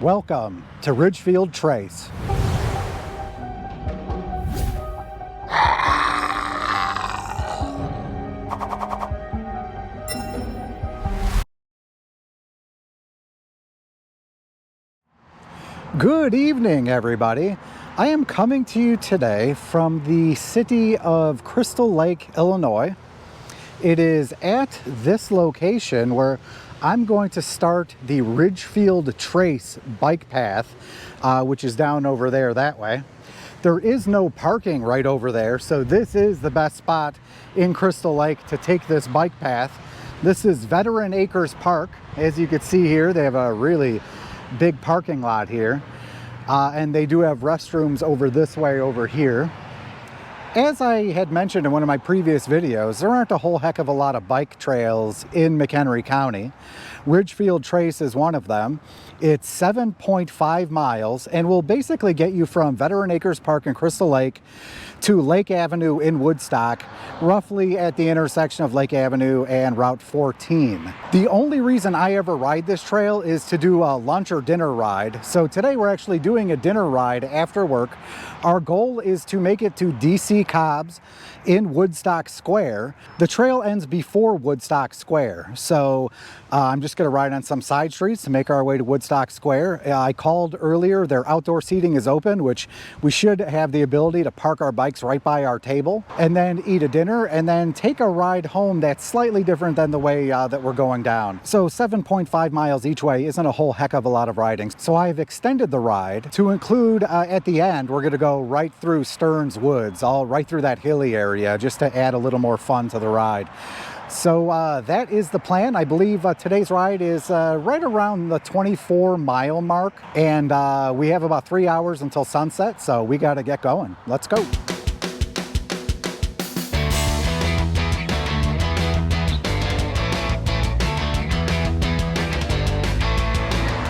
Welcome to Ridgefield Trace. Good evening, everybody. I am coming to you today from the city of Crystal Lake, Illinois. It is at this location where I'm going to start the Ridgefield Trace bike path, which is down over there that way. There is no parking right over there, so this is the best spot in Crystal Lake to take this bike path. This is Veteran Acres Park. As you can see here, they have a really big parking lot here, and they do have restrooms over this way over here. As I had mentioned in one of my previous videos, there aren't a whole heck of a lot of bike trails in McHenry County. Ridgefield Trace is one of them. It's 7.5 miles and will basically get you from Veteran Acres Park in Crystal Lake to Lake Avenue in Woodstock, roughly at the intersection of Lake Avenue and Route 14. The only reason I ever ride this trail is to do a lunch or dinner ride. So today we're actually doing a dinner ride after work. Our goal is to make it to DC Cobb's in Woodstock Square. The trail ends before Woodstock Square, so I'm just going to ride on some side streets to make our way to Woodstock Square. I called earlier, their outdoor seating is open, which we should have the ability to park our bikes right by our table and then eat a dinner and then take a ride home that's slightly different than the way that we're going down. So 7.5 miles each way isn't a whole heck of a lot of riding. So I've extended the ride to include at the end, we're going to go right through Sterne's woods, all right through that hilly area, just to add a little more fun to the ride. So that is the plan. I believe today's ride is right around the 24-mile mark, and we have about 3 hours until sunset, so we got to get going. Let's go.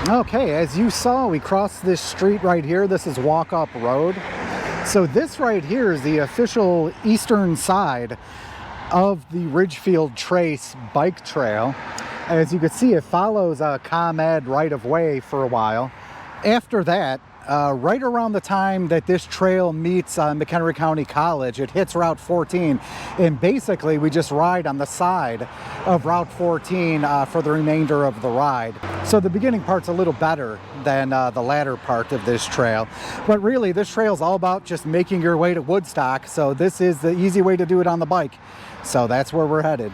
Okay, as you saw, we crossed this street right here. This is Walkup Road. So this right here is the official eastern side of the Ridgefield Trace bike trail. As you can see, it follows a ComEd right-of-way for a while. After that, right around the time that this trail meets McHenry County College, it hits Route 14, and basically we just ride on the side of Route 14 for the remainder of the ride. So the beginning part's a little better than the latter part of this trail, but really this trail is all about just making your way to Woodstock, so this is the easy way to do it on the bike. So that's where we're headed.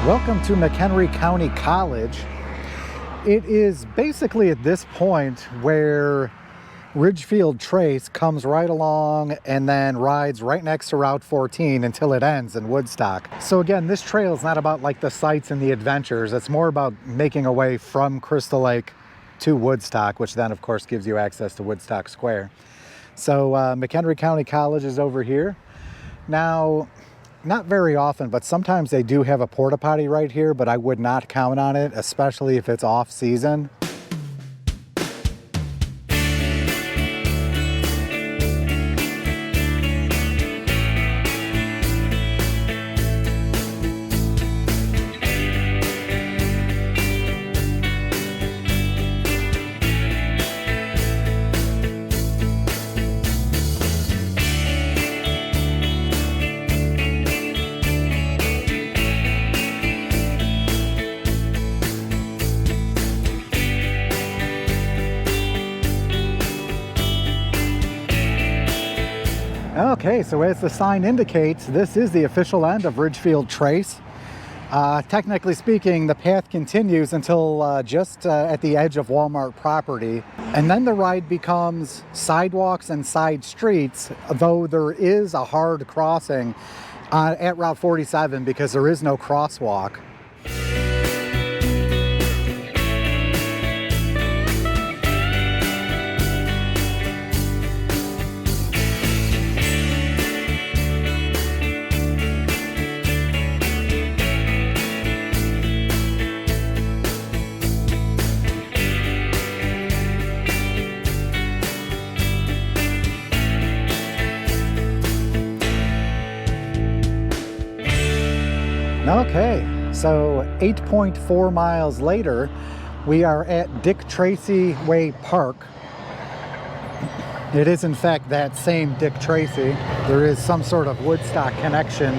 Welcome to McHenry County College. It is basically at this point where Ridgefield Trace comes right along and then rides right next to Route 14 until it ends in Woodstock. So again, this trail is not about like the sights and the adventures. It's more about making a way from Crystal Lake to Woodstock, which then of course gives you access to Woodstock Square. So McHenry County College is over here. Now, not very often, but sometimes they do have a porta potty right here, but I would not count on it, especially if it's off season. Okay, so as the sign indicates, this is the official end of Ridgefield Trace. Technically speaking, the path continues until just at the edge of Walmart property. And then the ride becomes sidewalks and side streets, though there is a hard crossing at Route 47 because there is no crosswalk. Okay, so 8.4 miles later, we are at Dick Tracy Way Park. It is in fact that same Dick Tracy. There is some sort of Woodstock connection.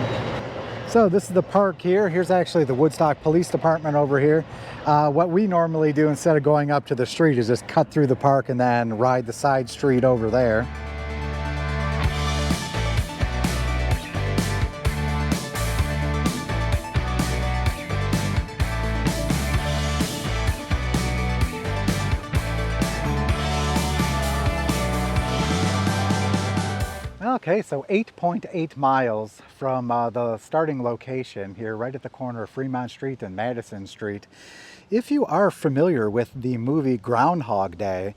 So this is the park here. Here's actually the Woodstock Police Department over here. What we normally do instead of going up to the street is just cut through the park and then ride the side street over there. Okay, so 8.8 miles from the starting location here, right at the corner of Fremont Street and Madison Street. If you are familiar with the movie Groundhog Day,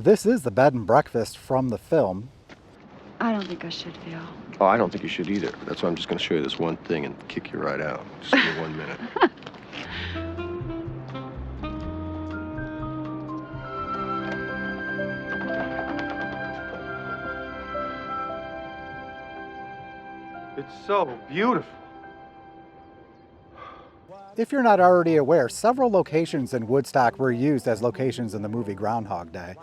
this is the bed and breakfast from the film. I don't think I should, Phil. Oh, I don't think you should either. That's why I'm just going to show you this one thing and kick you right out. Just give me 1 minute. It's so beautiful. If you're not already aware, several locations in Woodstock were used as locations in the movie Groundhog Day.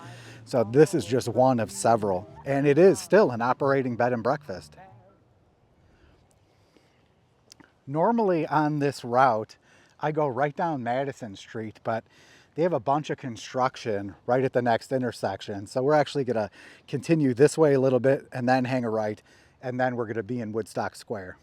So this is just one of several, and it is still an operating bed and breakfast. Normally on this route, I go right down Madison Street, but they have a bunch of construction right at the next intersection. So we're actually gonna continue this way a little bit and then hang a right, and then we're gonna be in Woodstock Square.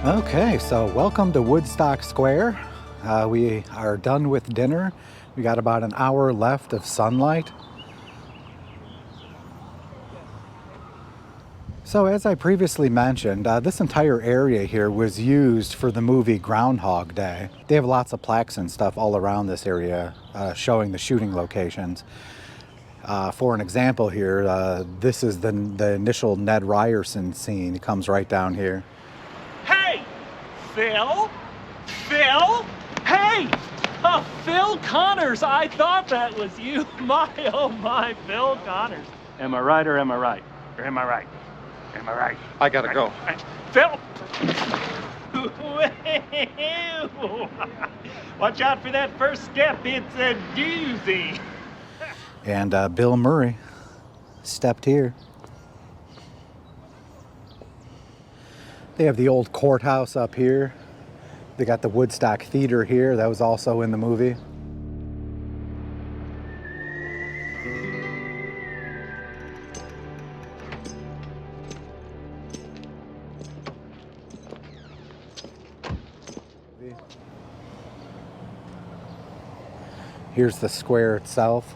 Okay, so welcome to Woodstock Square. We are done with dinner. We got about an hour left of sunlight. So as I previously mentioned, this entire area here was used for the movie Groundhog Day. They have lots of plaques and stuff all around this area showing the shooting locations. For an example here, this is the initial Ned Ryerson scene. It comes right down here. Hey! Phil? Phil? Hey! Phil Connors! I thought that was you. My, oh my, Phil Connors. Am I right or am I right? Or am I right? Am I right? I gotta go. Phil! Watch out for that first step. It's a doozy. And Bill Murray stepped here. They have the old courthouse up here. They got the Woodstock Theater here. That was also in the movie. Here's the square itself.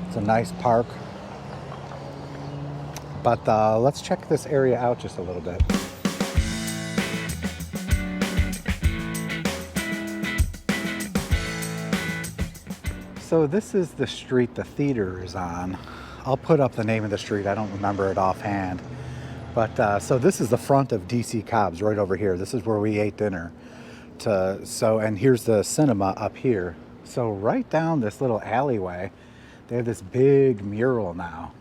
It's a nice park. But let's check this area out just a little bit. So this is the street the theater is on. I'll put up the name of the street. I don't remember it offhand. But so this is the front of DC Cobb's right over here. This is where we ate dinner. And here's the cinema up here. So right down this little alleyway, they have this big mural now.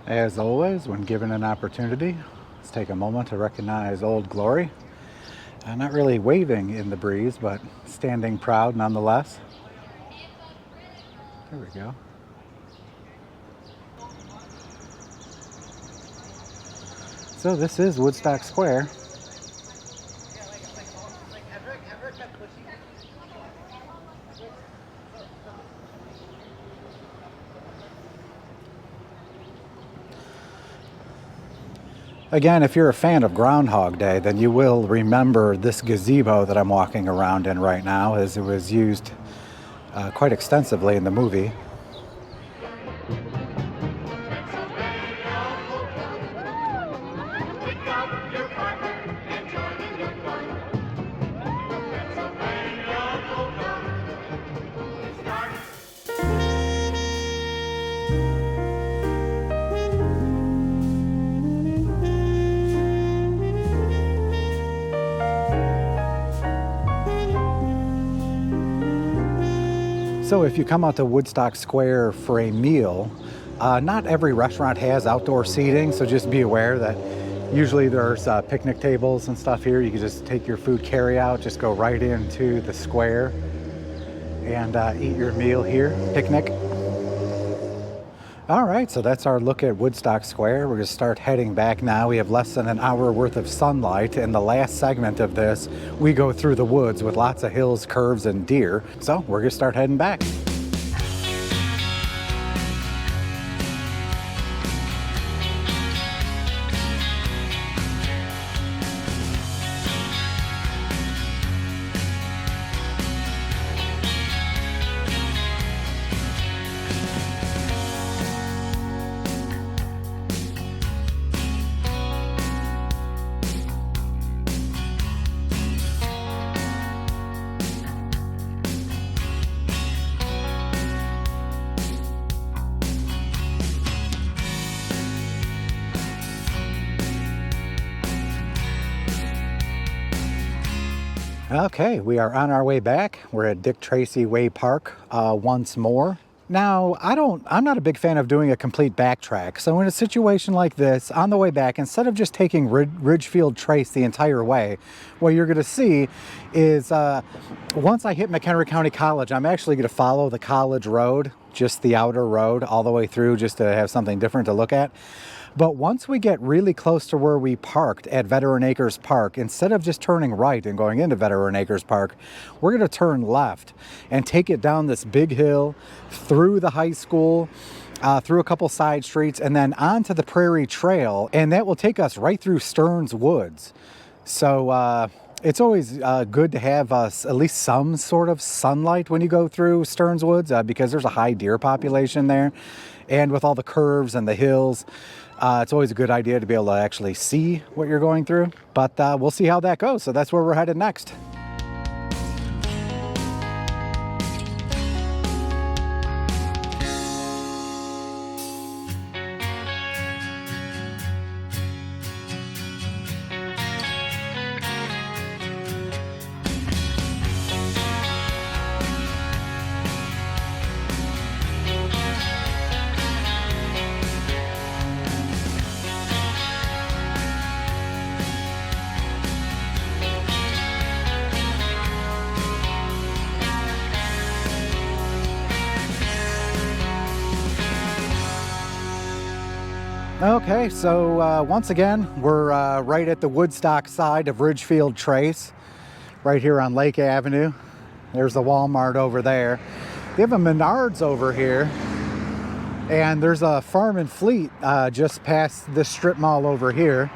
As always, when given an opportunity, let's take a moment to recognize Old Glory. Not really waving in the breeze, but standing proud nonetheless. There we go. So this is Woodstock Square. Again, if you're a fan of Groundhog Day, then you will remember this gazebo that I'm walking around in right now, as it was used quite extensively in the movie. So if you come out to Woodstock Square for a meal, not every restaurant has outdoor seating, so just be aware that usually there's picnic tables and stuff here. You can just take your food carry out, just go right into the square and eat your meal here, picnic. All right, so that's our look at Woodstock Square. We're gonna start heading back now. We have less than an hour worth of sunlight. In the last segment of this, we go through the woods with lots of hills, curves, and deer. So we're gonna start heading back. Okay, we are on our way back. We're at Dick Tracy Way Park once more. Now, I'm not a big fan of doing a complete backtrack. So in a situation like this, on the way back, instead of just taking Ridgefield Trace the entire way, what you're gonna see is once I hit McHenry County College, I'm actually gonna follow the college road, just the outer road all the way through, just to have something different to look at. But once we get really close to where we parked at Veteran Acres Park, instead of just turning right and going into Veteran Acres Park, we're going to turn left and take it down this big hill through the high school through a couple side streets, and then onto the Prairie Trail, and that will take us right through Sterne's woods. So it's always good to have at least some sort of sunlight when you go through Sterne's woods, because there's a high deer population there, and with all the curves and the hills, it's always a good idea to be able to actually see what you're going through. But we'll see how that goes. So that's where we're headed next. Okay, so once again, we're right at the Woodstock side of Ridgefield Trace, right here on Lake Avenue. There's the Walmart over there. They have a Menards over here, and there's a Farm and Fleet just past this strip mall over here.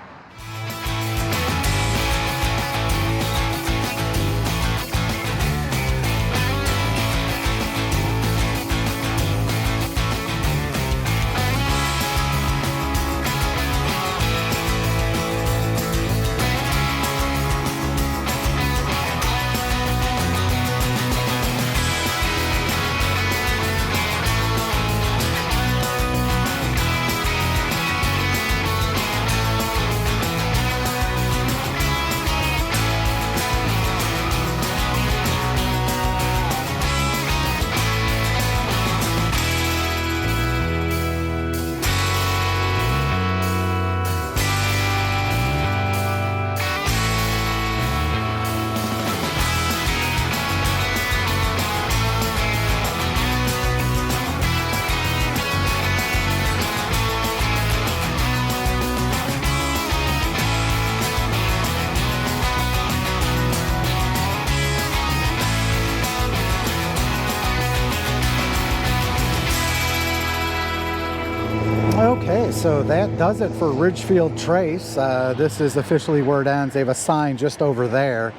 Okay, so that does it for Ridgefield Trace. This is officially where it ends. They have a sign just over there.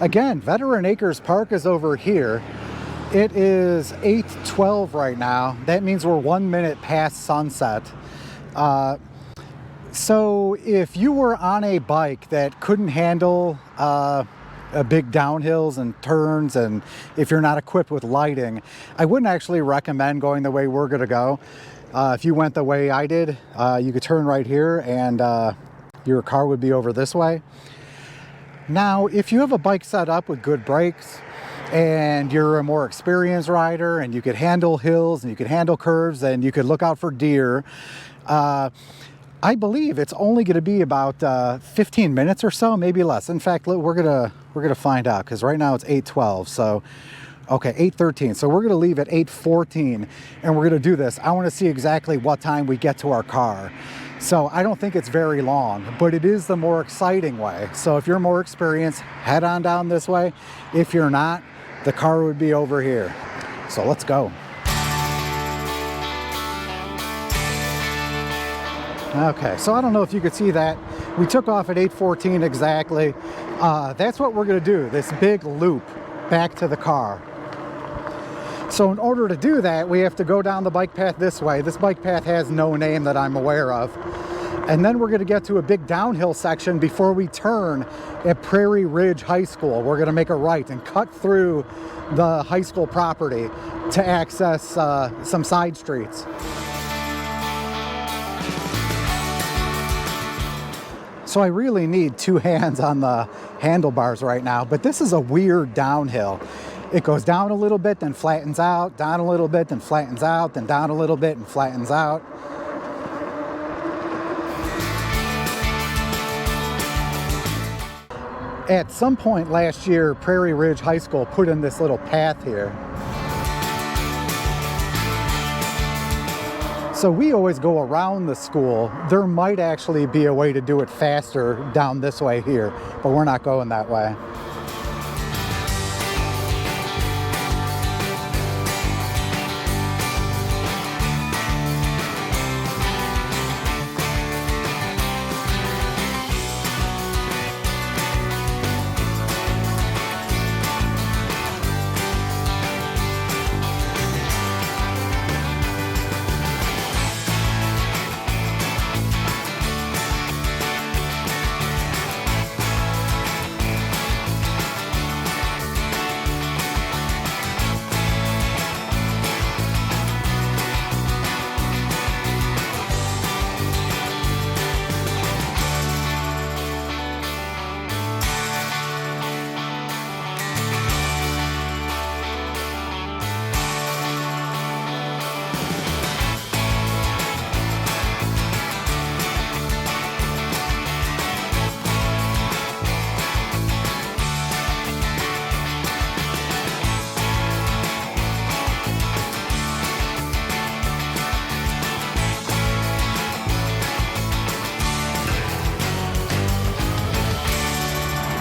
Again, Veteran Acres Park is over here. It is 8:12 right now. That means we're 1 minute past sunset. So if you were on a bike that couldn't handle big downhills and turns, and if you're not equipped with lighting, I wouldn't actually recommend going the way we're gonna go. If you went the way I did, you could turn right here and your car would be over this way. Now, if you have a bike set up with good brakes and you're a more experienced rider and you could handle hills and you could handle curves and you could look out for deer, I believe it's only going to be about 15 minutes or so, maybe less. In fact, we're gonna find out, because right now it's 8:12. So okay, 8:13. So we're gonna leave at 8:14 and we're gonna do this. I wanna see exactly what time we get to our car. So I don't think it's very long, but it is the more exciting way. So if you're more experienced, head on down this way. If you're not, the car would be over here. So let's go. Okay, so I don't know if you could see that. We took off at 8:14 exactly. That's what we're gonna do, this big loop back to the car. So in order to do that, we have to go down the bike path this way. This bike path has no name that I'm aware of. And then we're gonna get to a big downhill section before we turn at Prairie Ridge High School. We're gonna make a right and cut through the high school property to access some side streets. So I really need two hands on the handlebars right now, but this is a weird downhill. It goes down a little bit, then flattens out, down a little bit, then flattens out, then down a little bit and flattens out. At some point last year, Prairie Ridge High School put in this little path here. So we always go around the school. There might actually be a way to do it faster down this way here, but we're not going that way.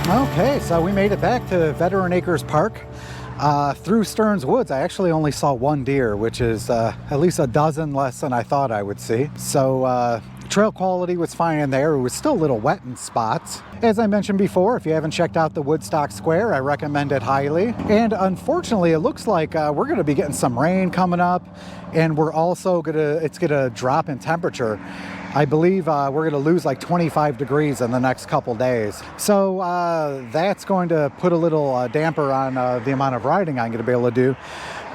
Okay, so we made it back to Veteran Acres Park. Through Sterne's Woods, I actually only saw one deer, which is at least a dozen less than I thought I would see. So trail quality was fine in there. It was still a little wet in spots. As I mentioned before, if you haven't checked out the Woodstock Square, I recommend it highly. And unfortunately, it looks like we're going to be getting some rain coming up, and we're also it's going to drop in temperature. I believe we're going to lose like 25 degrees in the next couple days. So that's going to put a little damper on the amount of riding I'm going to be able to do.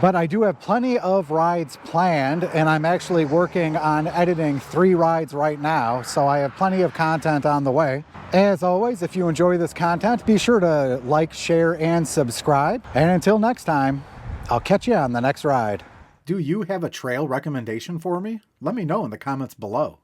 But I do have plenty of rides planned, and I'm actually working on editing 3 rides right now, so I have plenty of content on the way. As always, if you enjoy this content, be sure to like, share, and subscribe. And until next time, I'll catch you on the next ride. Do you have a trail recommendation for me? Let me know in the comments below.